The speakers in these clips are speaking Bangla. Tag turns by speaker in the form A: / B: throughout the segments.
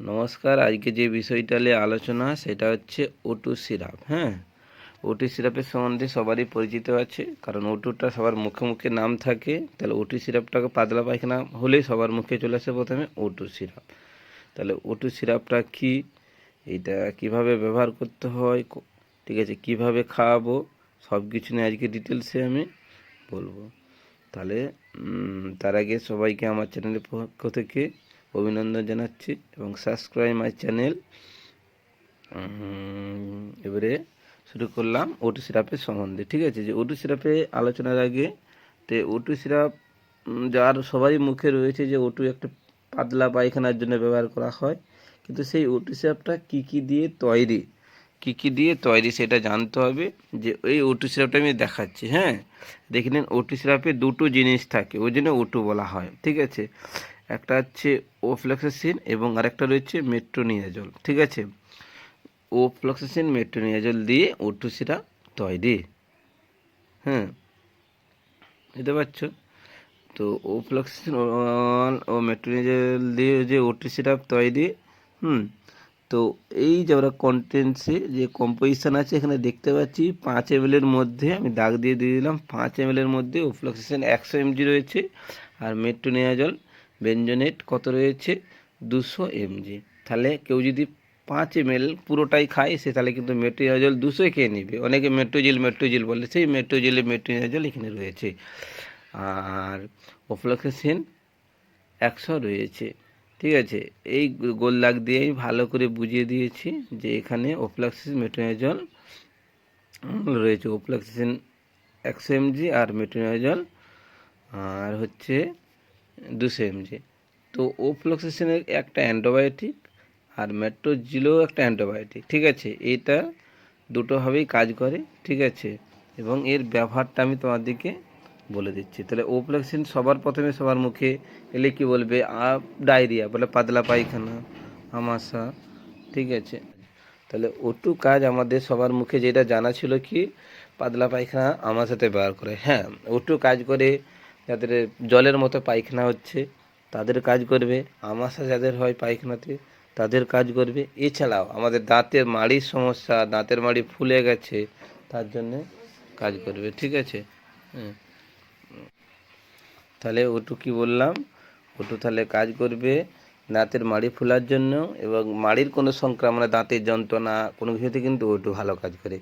A: নমস্কার। আজকে যে বিষয়টা নিয়ে আলোচনা সেটা হচ্ছে ওটু সিরাপ। হ্যাঁ, ওটু সিরাপের সম্বন্ধে সবারই পরিচিত আছে, কারণ ওটুটা সবার মুখে মুখে নাম থাকে। তাহলে ওটু সিরাপটাকে পাতলা পায়খানা হলেই সবার মুখে চলে আসে প্রথমে ওটু সিরাপ। তাহলে ওটু সিরাপটা কি, এইটা কিভাবে ব্যবহার করতে হয়, ঠিক আছে, কিভাবে খাওয়াবো, সব কিছু নিয়ে আজকে ডিটেলসে আমি বলবো। তাহলে তার আগে সবাইকে আমার চ্যানেলের পক্ষ থেকে অভিনন্দন জানাচ্ছি এবং সাবস্ক্রাইব মাই চ্যানেল। এবারে শুরু করলাম ওটু সিরাপের সম্বন্ধে। ঠিক আছে, যে ওটু সিরাপে আলোচনার আগে তো ওটু সিরাপ যার সবারই মুখে রয়েছে যে ওটু একটা পাতলা পায়খানার জন্য ব্যবহার করা হয়, কিন্তু সেই ওটু সিরাপটা কী দিয়ে তৈরি সেটা জানতে হবে। যে এই ওটু সিরাপটা আমি দেখাচ্ছি, হ্যাঁ দেখে নিন। ওটু সিরাপে দুটো জিনিস থাকে, ওই জন্য ওটু বলা হয়। ঠিক আছে, একটা হচ্ছে ওফ্লক্সাসিন এবং আরেকটা রয়েছে মেট্রোনিয়াজল। ঠিক আছে, ওফ্লক্সাসিন মেট্রোনিয়াজল দিয়ে ওটু সিরাপ তৈরি। হ্যাঁ, বুঝতে পারছো? তো ওফ্লক্সাসিন ও মেট্রোনিয়াজল দিয়ে যে ওটু সিরাপ তৈরি। তো এই যে আমরা কন্টেন্টসে যে কম্পোজিশন আছে এখানে দেখতে পাচ্ছি 5 ml এর মধ্যে আমি দাগ দিয়ে দিলাম। 5 ml এর মধ্যে ওফ্লক্সাসিন 100 mg রয়েছে, আর মেট্রোনিয়াজল বেনজোনেট কত রয়েছে 200 mg। তাহলে কেউ যদি 5 ml পুরোটাই খায় সে তাহলে কিন্তু মেট্রোনিয়াজল 200 খেয়ে নেবে। অনেকে মেট্রোজিল বলে, সেই মেট্রোনিয়াজল এখানে রয়েছে। আর ওফ্লক্সাসিন 100 রয়েছে। ঠিক আছে, এই গোল দাগ দিয়ে আমি ভালো করে বুঝিয়ে দিয়েছি যে এখানে ওফ্লক্সাসিন মেট্রোনিয়াজল রয়েছে। ওফ্লক্সাসিন 100 mg আর মেট্রোনিয়াজল আর হচ্ছে 200 mg। তো ওফ্লক্সাসিনের একটা অ্যান্টিবায়োটিক আর মেট্রোজিলও একটা অ্যান্টিবায়োটিক। ঠিক আছে, এটা দুটোভাবেই কাজ করে। ঠিক আছে, এবং এর ব্যবহারটা আমি তোমাদেরকে বলে দিচ্ছি। তাহলে ওফ্লক্সাসিন সবার প্রথমে সবার মুখে এলে কি বলবে? ডায়রিয়া বলে, পাতলা পায়খানা, আমাশা। ঠিক আছে, তাহলে ওটু কাজ আমাদের সবার মুখে যেটা জানা ছিল কি, পাতলা পায়খানা আমাশাতে ব্যবহার করে। হ্যাঁ, ওটু কাজ করে যাদের জলের মতো পায়খানা হচ্ছে তাদের কাজ করবে, আমাশা যাদের হয় পায়খানাতে তাদের কাজ করবে। এছাড়াও আমাদের দাঁতের মাড়ির সমস্যা, দাঁতের মাড়ি ফুলে গেছে, তার জন্যে কাজ করবে। ঠিক আছে, হ্যাঁ, তাহলে ওটু কি বললাম, ওটু তাহলে কাজ করবে দাঁতের মাড়ি ফোলার জন্য, এবং মাড়ির কোনো সংক্রমণ, দাঁতের যন্ত্রণা কোনো কিছুতে কিন্তু ওটু ভালো কাজ করে।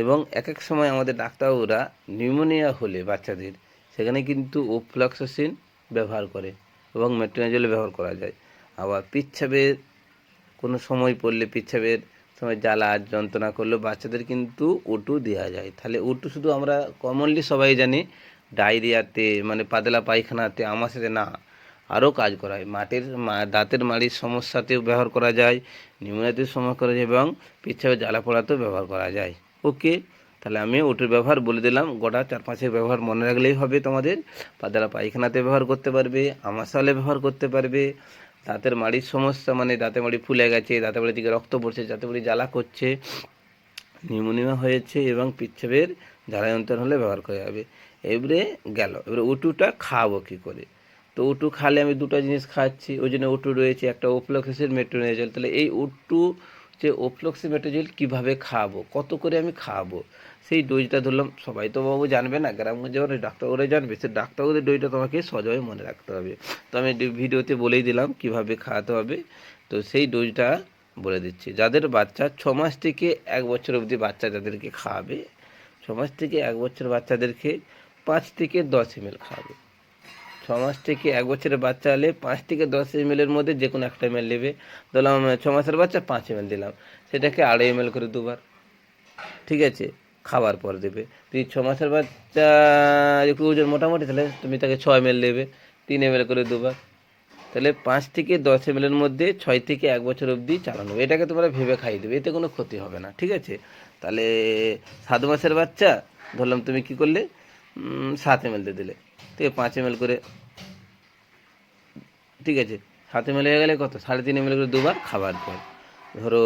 A: এবং এক এক সময় আমাদের ডাক্তারবাবুরা নিউমোনিয়া হলে বাচ্চাদের, সেখানে কিন্তু ওফ্লক্সাসিন ব্যবহার করে এবং মেট্রোনিয়াজল ব্যবহার করা যায়। আবার পিচ্ছাবের কোনো সময় পড়লে, পিচ্ছাবের সময় জ্বালা যন্ত্রণা করলেও বাচ্চাদের কিন্তু ওটু দেওয়া যায়। তাহলে ওটু শুধু আমরা কমনলি সবাই জানি ডায়রিয়াতে, মানে পাতলা পায়খানাতে, আমাশাতে না, আরও কাজ করা হয়। দাঁতের মাড়ির সমস্যাতেও ব্যবহার করা যায়, নিউমোনিয়াতেও সমস্যা করা যায়, এবং পেচ্ছাপের জ্বালা পোড়াতেও ব্যবহার করা যায়। ওকে, তাহলে আমি ওটুর ব্যবহার বলে দিলাম। গোটা 4-5 ব্যবহার মনে রাখলেই হবে তোমাদের। পাতলা পায়খানাতে ব্যবহার করতে পারবে, আমাশা হলে ব্যবহার করতে পারবে, দাঁতের মাড়ির সমস্যা মানে দাঁতের মাড়ি ফুলে গেছে, দাঁতের মাড়ি থেকে রক্ত পড়ছে, দাঁতের মাড়ি জ্বালা করছে, নিউমোনিয়া হয়েছে, এবং পেচ্ছাপের জ্বালা যন্ত্রণা হলে ব্যবহার করা যাবে। এবারে এবারে ওটুটা খাওয়াবো কী করে? তো ওটু খালে আমি দুটো জিনিস খাচ্ছি, ওই জন্য ওটু রয়েছে, একটা ওফ্লক্সাসিন মেট্রোনিয়াজল। তাহলে এই ওটু যে ওফ্লক্সিন মেট্রোনিয়াজল কীভাবে খাওয়াবো, কত করে আমি খাওয়াবো, সেই ডোজটা ধরলাম। সবাই তো বাবু জানবে না, গ্রামগঞ্জে যাওয়ার ডাক্তারবাবুরা জানবে, সেই ডাক্তারবাবুদের ডোজটা তোমাকে সহজভাবে মনে রাখতে হবে। তো আমি ভিডিওতে বলেই দিলাম কীভাবে খাওয়াতে হবে। তো সেই ডোজটা বলে দিচ্ছি। যাদের বাচ্চা 6 মাস থেকে 1 বছর অবধি বাচ্চা যাদেরকে খাওয়াবে, 6 মাস থেকে 1 বছর বাচ্চাদেরকে 5 থেকে 10 ml খাওয়াবে। 6 মাস থেকে 1 বছরের বাচ্চা হলে 5 থেকে 10 ml এর মধ্যে যে কোনো একটা ml নেবে। ধরলাম 6 মাসের বাচ্চা 5 ml দিলাম, সেটাকে 2.5 ml করে দুবার। ঠিক আছে, খাবার পর দেবে। তুই 6 মাসের বাচ্চা একটু ওজন মোটামুটি, তাহলে তুমি তাকে 6 ml দেবে, 3 ml করে দুবার। তাহলে 5 থেকে 10 ml এর মধ্যে 6 থেকে 1 বছর অবধি চালানো। এটাকে তোমরা ভেবে খাইয়ে দেবে, এতে কোনো ক্ষতি হবে না। ঠিক আছে, তাহলে 7 মাসের বাচ্চা ধরলাম, তুমি কি করলে 7 ml দিয়ে দিলে, ঠিক আছে, 5 ml করে। ঠিক আছে, 7 ml হয়ে গেলে কত, 3.5 ml করে দুবার খাবার পর। ধরো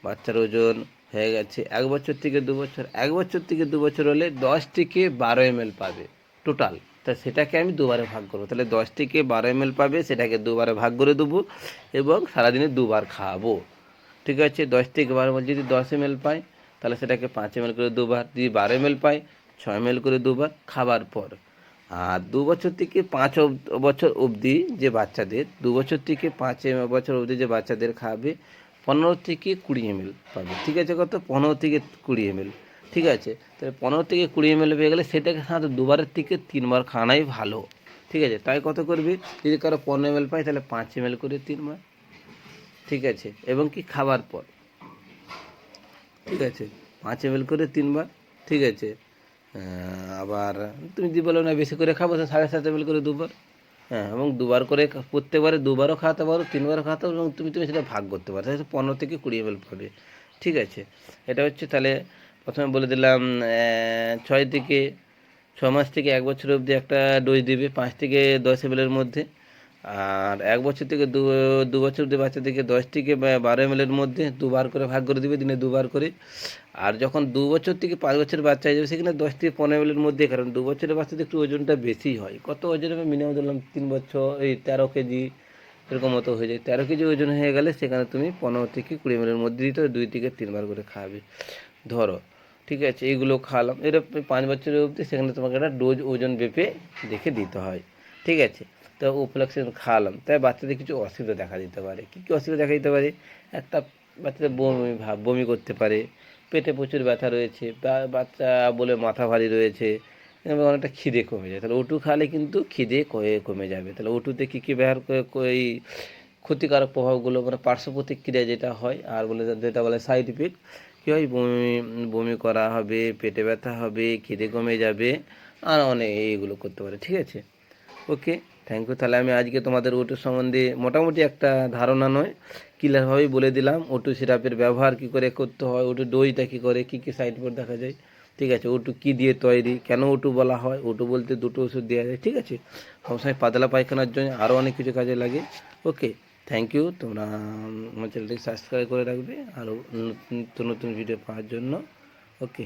A: বাচ্চার ওজন হয়ে গেছে 1 বছর থেকে 2 বছর, 1 বছর থেকে 2 বছর হলে 10 থেকে 12 ml পাবে টোটাল। তা সেটাকে আমি দুবারে ভাগ করবো। তাহলে 10 থেকে 12 ml পাবে, সেটাকে দুবারে ভাগ করে দেবো এবং সারাদিনে দুবার খাওয়াবো। ঠিক আছে, 10 থেকে 12 ml, যদি 10 ml পায় তাহলে সেটাকে 5 ml করে দুবার, যদি 12 ml পায় 6 ml করে দুবার খাবার পর। আর 2 বছর থেকে 5 বছর অবধি যে বাচ্চাদের, 2 বছর থেকে 5 বছর অবধি যে বাচ্চাদের খাওয়াবে 15 থেকে 20 ml পাবে। ঠিক আছে, কত? 15 থেকে 20 ml। ঠিক আছে, তাহলে 15 থেকে 20 ml পেয়ে গেলে সেটাকে সাধারণত দুবারের থেকে 3বার খাওয়ানোই ভালো। ঠিক আছে, তাই কত করবি? যদি কারো 15 ml পায় তাহলে 5 ml করে 3বার। ঠিক আছে, এবং কি খাবার পর। ঠিক আছে, 5 ml করে 3বার। ঠিক আছে, আবার তুমি যদি বলো না বেশি করে খাবো, তো 7.5 ml করে দুবার। হ্যাঁ, এবং দুবার করে প্রত্যেকবারে দুবারও খাওয়াতে পারো, 3বারও খাওয়াতে পারো, এবং তুমি সেটা ভাগ করতে পারো, তাহলে 15 থেকে 20 ml পাবে। ঠিক আছে, এটা হচ্ছে তাহলে প্রথমে বলে দিলাম 6 মাস থেকে 1 বছর অবধি একটা ডোজ দিবে 5 থেকে 10 ml মধ্যে। আর 1 বছর থেকে দু বছর অবধি বাচ্চাদেরকে 10 থেকে 12 ml মধ্যে দুবার করে ভাগ করে দিবে, দিনে দুবার করে। আর যখন 2 বছর থেকে 5 বছরের বাচ্চা হয়ে যাবে সেখানে 10 থেকে 15 ml মধ্যে, কারণ 2 বছরের বাচ্চাদের একটু ওজনটা বেশি হয়। কত ওজন হবে? মিনিমাম ধরলাম 3 বছর, এই 13 কেজি এরকম মতো হয়ে যায়। 13 কেজি ওজন হয়ে গেলে সেখানে তুমি 15 থেকে 20 ml মধ্যে দিতে হবে, 2 থেকে 3বার করে খাওয়াবে ধরো। ঠিক আছে, এইগুলো খাওয়ালাম। এটা 5 বছরের অবধি, সেখানে তোমাকে একটা ডোজ ওজন মেপে দেখে দিতে হয়। ঠিক আছে, তো উপলক্ষে খাওয়ালাম, তাই বাচ্চাদের কিছু অসুবিধা দেখা দিতে পারে। কী কী অসুবিধা দেখা দিতে পারে? একটা, বাচ্চাদের বমি ভাব, বমি করতে পারে, পেটে প্রচুর ব্যথা রয়েছে, বা বাচ্চা বলে মাথা ভারী রয়েছে, এবং অনেকটা খিদে কমে যায়। তাহলে ওটু খাওয়ালে কিন্তু খিদে কমে যাবে। তাহলে ওটুতে কী কী ব্যবহার করে এই ক্ষতিকারক প্রভাবগুলো, মানে পার্শ্ব প্রতিক্রিয়া যেটা হয়, আর যেটা বলে সাইড ইফেক্ট, কী হয়? বমি করা হবে, পেটে ব্যথা হবে, খিদে কমে যাবে, আর অনেক এইগুলো করতে পারে। ঠিক আছে, ওকে, থ্যাংক ইউ। তাহলে আমি আজকে তোমাদের ওটু সম্বন্ধে মোটামুটি একটা ধারণা নয়, ক্লিয়ারভাবেই বলে দিলাম ওটু সিরাপের ব্যবহার কী করে করতে হয়, ওটু দইটা কী করে, কী কী সাইড ইফেক্ট দেখা যায়। ঠিক আছে, ওটু কী দিয়ে তৈরি, কেন ওটু বলা হয়, ওটু বলতে দুটো ওষুধ দেওয়া যায়। ঠিক আছে, সবসময় পাতলা পায়খানার জন্য, আরও অনেক কিছু কাজে লাগে। ওকে, থ্যাংক ইউ। তোমরা আমার চ্যানেলটিকে সাবস্ক্রাইব করে রাখবে আরও নতুন নতুন ভিডিও পাওয়ার জন্য। ওকে।